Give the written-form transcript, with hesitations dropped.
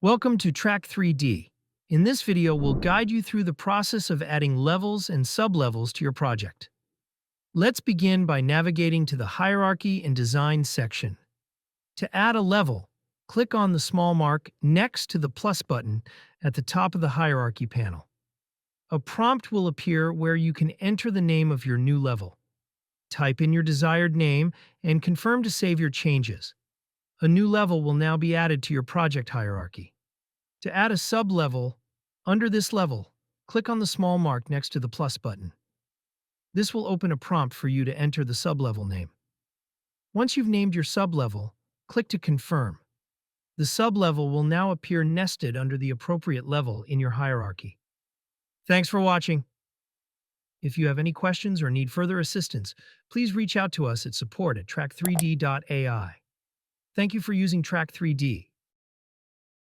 Welcome to Track 3D. In this video, we'll guide you through the process of adding levels and sublevels to your project. Let's begin by navigating to the Hierarchy and Design section. To add a level, click on the small mark next to the plus button at the top of the Hierarchy panel. A prompt will appear where you can enter the name of your new level. Type in your desired name and confirm to save your changes. A new level will now be added to your project hierarchy. To add a sublevel, under this level, click on the small mark next to the plus button. This will open a prompt for you to enter the sublevel name. Once you've named your sublevel, click to confirm. The sublevel will now appear nested under the appropriate level in your hierarchy. Thanks for watching. If you have any questions or need further assistance, please reach out to us at support@track3d.ai. Thank you for using Track 3D.